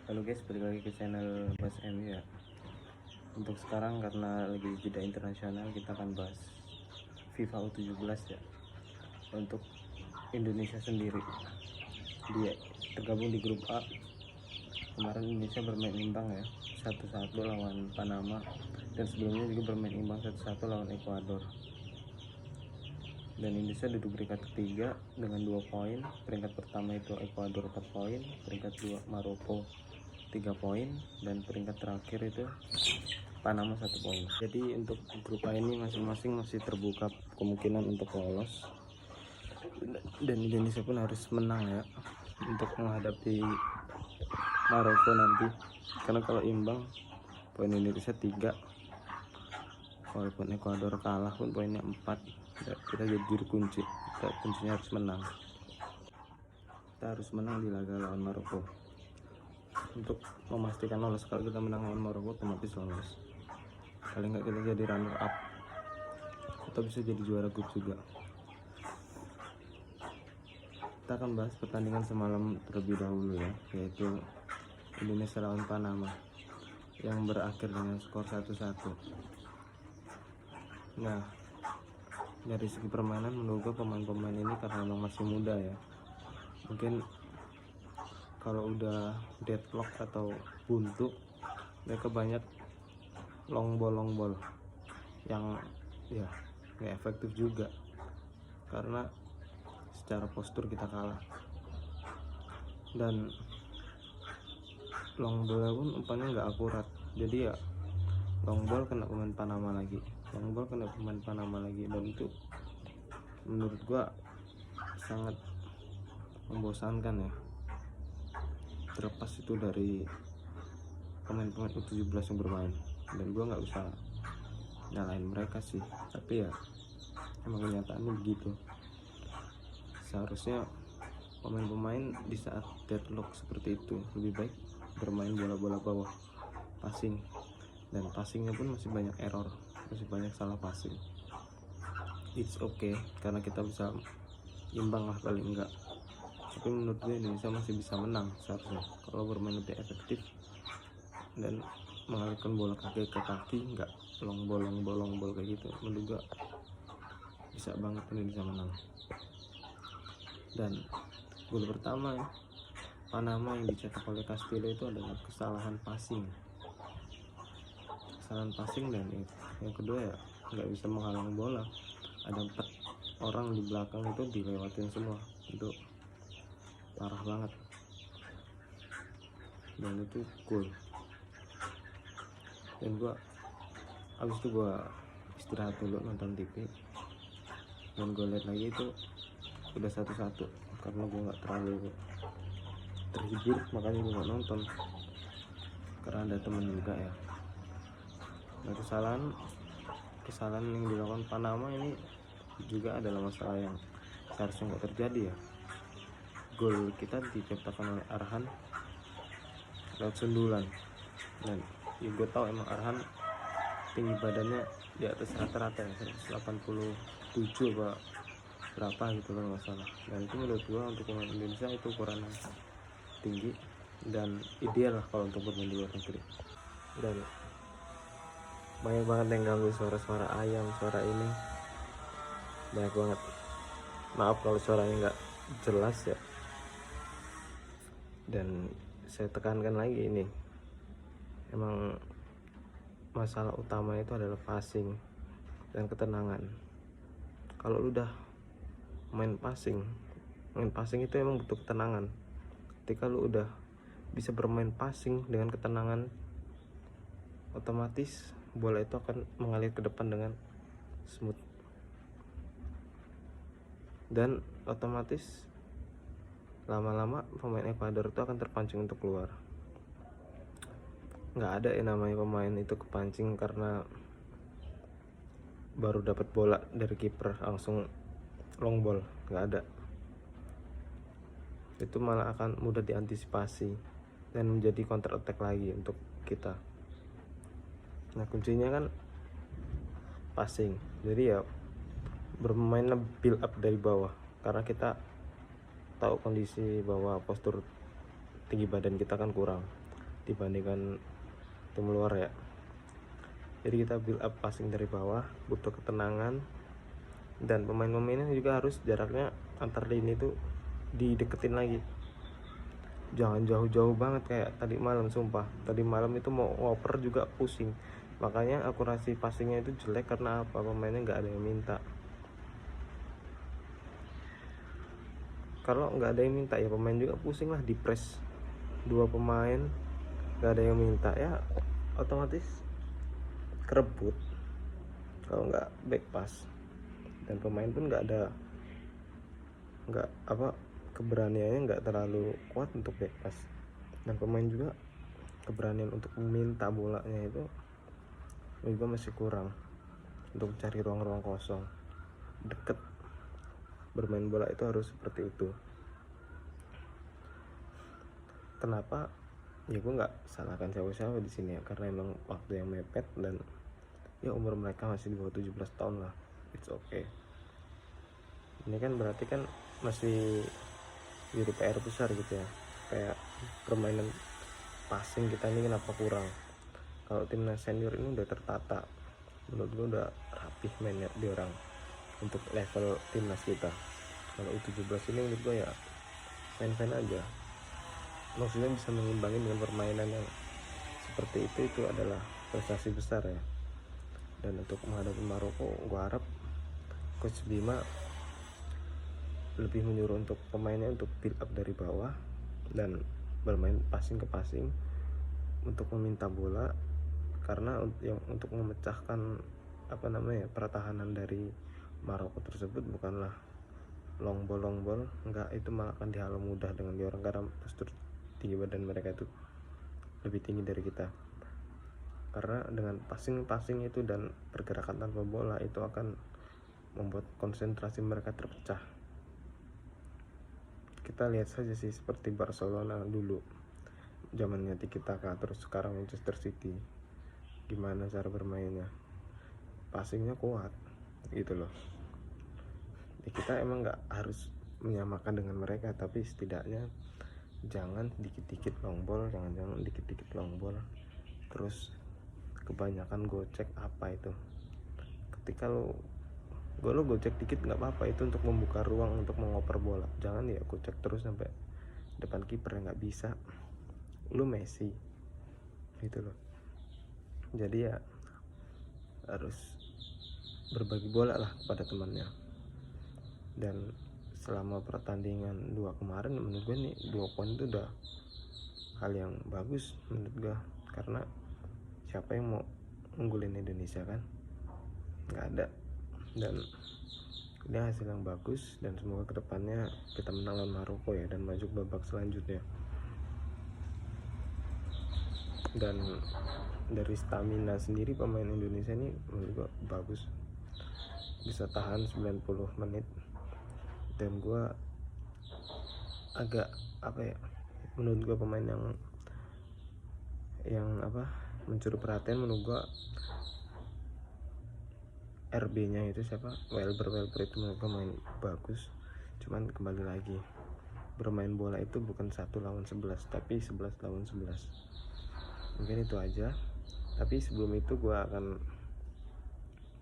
Halo guys, balik lagi ke channel Bahas MU ya. Untuk sekarang karena lagi jeda internasional, kita akan bahas FIFA U17 ya. Untuk Indonesia sendiri, dia tergabung di grup A. Kemarin Indonesia bermain imbang ya, 1-1 lawan Panama, dan sebelumnya juga bermain imbang 1-1 lawan Ekuador. Dan Indonesia duduk peringkat ketiga dengan 2 poin. Peringkat pertama itu Ekuador 4 poin, peringkat 2 Maroko 3 poin, dan peringkat terakhir itu Panama 1 poin. Jadi untuk grup A ini masing-masing masih terbuka kemungkinan untuk lolos, dan Indonesia pun harus menang ya untuk menghadapi Maroko nanti, karena kalau imbang poin Indonesia 3, walaupun Ekuador kalah pun poinnya 4. Kita jadi juru kunci, kuncinya harus menang. Kita harus menang di laga lawan Maroko untuk memastikan lolos. Kalau kita menang lawan Maroko otomatis lolos, paling nggak kita jadi runner up atau bisa jadi juara grup juga. Kita akan bahas pertandingan semalam terlebih dahulu ya, yaitu Indonesia lawan Panama yang berakhir dengan skor 1-1. Nah, dari segi permainan menurut gue pemain-pemain ini karena memang masih muda ya, mungkin kalau udah deadlock atau buntu mereka banyak long ball yang ya nggak efektif juga, karena secara postur kita kalah, dan long ball pun umpannya nggak akurat. Jadi ya long ball kena pemain Panama lagi, dan itu menurut gua sangat membosankan ya, terlepas itu dari pemain-pemain U17 yang bermain, dan gua nggak bisa nyalain mereka sih, tapi ya emang kenyataannya begitu. Seharusnya pemain-pemain di saat deadlock seperti itu lebih baik bermain bola-bola bawah, passing, dan passingnya pun masih banyak error, masih banyak salah passing. It's okay karena kita bisa imbang lah paling enggak, tapi menurut gue Indonesia masih bisa menang seharusnya kalau bermain lebih efektif dan mengalihkan bola kaki ke kaki, enggak long ball kayak gitu. Menurut gue bisa banget Indonesia menang. Dan gol pertama ya, Panama yang dicetak oleh Castillo itu adalah kesalahan passing, dan yang kedua ya nggak bisa menghalang bola. Ada 4 orang di belakang itu dilewatin semua, itu parah banget, dan itu gol. Dan abis itu gua istirahat dulu nonton TV, dan gue lihat lagi itu udah 1-1, karena gue nggak terlalu terhibur, makanya gue nggak nonton karena ada temen juga ya. Nah, kesalahan yang dilakukan Panama ini juga adalah masalah yang seharusnya nggak terjadi ya. Gol kita diciptakan oleh Arhan lewat sundulan, dan ya gue tahu emang Arhan tinggi badannya di atas rata-rata ya, 187 apa berapa gitu kalau nggak salah. Dan itu menurut gue untuk pemain Indonesia itu ukuran tinggi dan ideal lah kalau untuk bermain di luar negeri. Dan banyak banget yang ganggu, suara ayam, suara ini banyak banget. Maaf kalau suaranya nggak jelas ya. Dan saya tekankan lagi, ini emang masalah utama itu adalah passing dan ketenangan. Kalau lu udah main passing itu emang butuh ketenangan. Ketika lu udah bisa bermain passing dengan ketenangan, otomatis bola itu akan mengalir ke depan dengan smooth, dan otomatis lama-lama pemain Ekuador itu akan terpancing untuk keluar. Nggak ada yang namanya pemain itu kepancing karena baru dapat bola dari kiper langsung long ball, nggak ada. Itu malah akan mudah diantisipasi dan menjadi counter attack lagi untuk kita. Nah, kuncinya kan passing, jadi ya bermainnya build up dari bawah, karena kita tahu kondisi bahwa postur tinggi badan kita kan kurang. dibandingkan tim luar ya. Jadi kita build up passing dari bawah, butuh ketenangan, dan pemain-pemainnya juga harus jaraknya antar lini itu dideketin lagi. Jangan jauh-jauh banget kayak tadi malam, sumpah. Tadi malam itu mau ngoper juga pusing. Makanya akurasi passingnya itu jelek karena apa? Pemainnya nggak ada yang minta. Kalau nggak ada yang minta ya pemain juga pusing lah, di press dua pemain nggak ada yang minta ya otomatis kerebut kalau nggak back pass, dan pemain pun nggak keberaniannya nggak terlalu kuat untuk back pass, dan pemain juga keberanian untuk meminta bolanya itu juga masih kurang untuk cari ruang-ruang kosong deket. Bermain bola itu harus seperti itu. Kenapa? Ya gue nggak salahkan siapa-siapa di sini ya, karena emang waktu yang mepet dan ya umur mereka masih di bawah 17 tahun lah. It's okay. Ini kan berarti kan masih jadi PR besar gitu ya, kayak permainan passing kita ini kenapa kurang. Kalau timnas senior ini udah tertata, menurut gue udah rapih mainnya di orang untuk level timnas kita. Kalau U17 ini menurut gue ya main-main aja, maksudnya bisa mengimbangi dengan permainan yang seperti itu adalah prestasi besar ya. Dan untuk menghadapi Maroko, gue harap Coach Bima lebih menyuruh untuk pemainnya untuk build up dari bawah dan bermain passing ke passing untuk meminta bola, karena untuk memecahkan pertahanan dari Maroko tersebut bukanlah long ball, enggak, itu malah akan dihalau mudah dengan diorang karena postur tinggi badan mereka itu lebih tinggi dari kita. Karena dengan passing itu dan pergerakan tanpa bola itu akan membuat konsentrasi mereka terpecah. Kita lihat saja sih seperti Barcelona dulu zamannya Tiki Taka, terus sekarang Manchester City, gimana cara bermainnya, passingnya kuat gitu loh. Ya, kita emang nggak harus menyamakan dengan mereka, tapi setidaknya jangan dikit-dikit long ball, jangan dikit-dikit long ball terus kebanyakan gocek. Apa itu? Ketika lo gocek dikit nggak apa-apa, itu untuk membuka ruang untuk mengoper bola. Jangan ya gocek terus sampai depan kiper, nggak bisa. Lu Messi gitu loh. Jadi ya harus berbagi bola lah kepada temannya. Dan selama pertandingan 2 kemarin, menurut gue nih 2 poin itu udah hal yang bagus menurut gue, karena siapa yang mau unggulin Indonesia kan, nggak ada. Dan ini hasil yang bagus, dan semoga kedepannya kita menang lawan Maroko ya, dan maju ke babak selanjutnya. Dan dari stamina sendiri pemain Indonesia ini menurut gue bagus, bisa tahan 90 menit. Dan gue agak menurut gue pemain yang mencuri perhatian menurut gue RB-nya itu siapa, Welber itu menurut gue main bagus. Cuman kembali lagi, bermain bola itu bukan 1 lawan 11, tapi 11 lawan 11. Mungkin itu aja. Tapi sebelum itu gue akan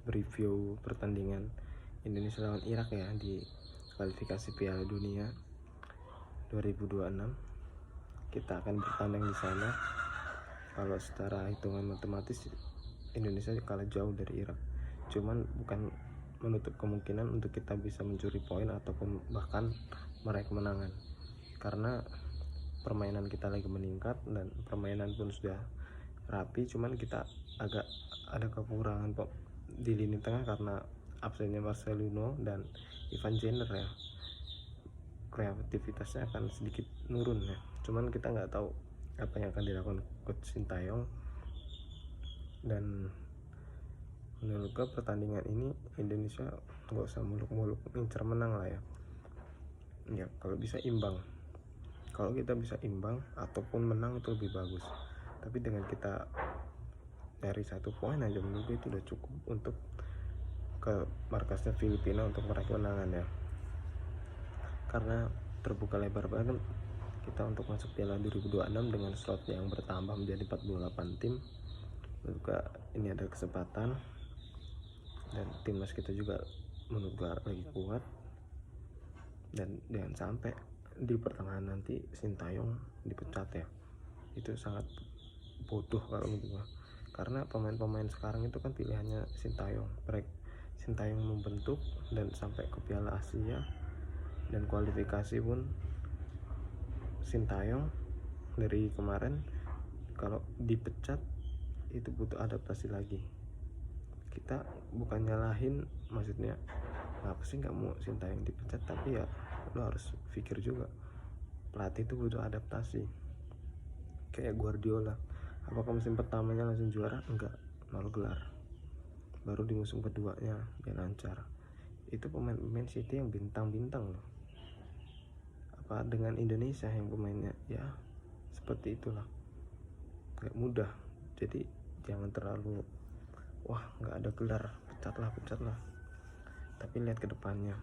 review pertandingan Indonesia lawan Irak ya, di kualifikasi Piala Dunia 2026. Kita akan bertanding di sana. Kalau secara hitungan matematis Indonesia kalah jauh dari Irak, cuman bukan menutup kemungkinan untuk kita bisa mencuri poin ataupun bahkan meraih kemenangan, karena permainan kita lagi meningkat dan permainan pun sudah rapi. Cuman kita agak ada kekurangan di lini tengah karena absennya Marcelino dan Ivan Jenner ya. Kreativitasnya akan sedikit nurun ya. Cuman kita nggak tahu apa yang akan dilakukan Coach Sintayong. Dan menurut gue pertandingan ini Indonesia nggak usah muluk-muluk ngincer menang lah ya. Ya kalau bisa imbang. Kalau kita bisa imbang ataupun menang itu lebih bagus. Tapi dengan kita dari 1 poin aja menurut gue itu udah cukup untuk ke markasnya Filipina untuk meraih kemenangan ya. Karena terbuka lebar banget kita untuk masuk Piala 2026 dengan slot yang bertambah menjadi 48 tim. Juga ini ada kesempatan, dan timnas kita juga menurut gua lagi kuat, dan jangan sampai di pertengahan nanti Sintayong dipecat ya. Itu sangat bodoh kalau menurut gua, karena pemain-pemain sekarang itu kan pilihannya Sintayong. Sintayong membentuk dan sampai ke Piala Asia dan kualifikasi pun Sintayong dari kemarin. Kalau dipecat itu butuh adaptasi lagi. Kita bukan nyalahin, maksudnya ngapa sih nggak mau Sintayong dipecat, tapi ya lo harus pikir juga pelatih itu butuh adaptasi. Kayak Guardiola, apakah musim pertamanya langsung juara? Enggak, 0 gelar. Baru di musim keduanya dia lancar. Itu pemain-pemain City yang bintang-bintang loh. Apa dengan Indonesia yang pemainnya ya seperti itulah, nggak mudah. Jadi jangan terlalu wah nggak ada gelar, pecatlah. Tapi lihat ke depannya,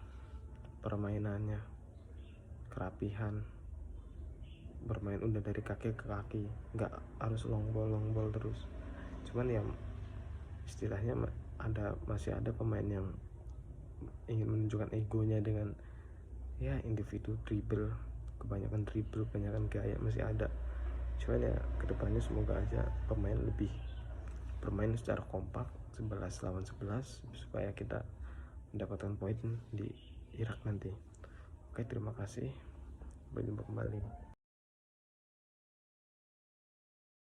permainannya, kerapihan, bermain udah dari kaki ke kaki, nggak harus long ball terus. Cuman ya istilahnya masih ada pemain yang ingin menunjukkan egonya dengan ya individu dribble, kebanyakan gaya masih ada. Cuman ya kedepannya semoga aja pemain lebih bermain secara kompak 11 lawan 11 supaya kita mendapatkan poin di Irak nanti. Oke, terima kasih, sampai jumpa kembali.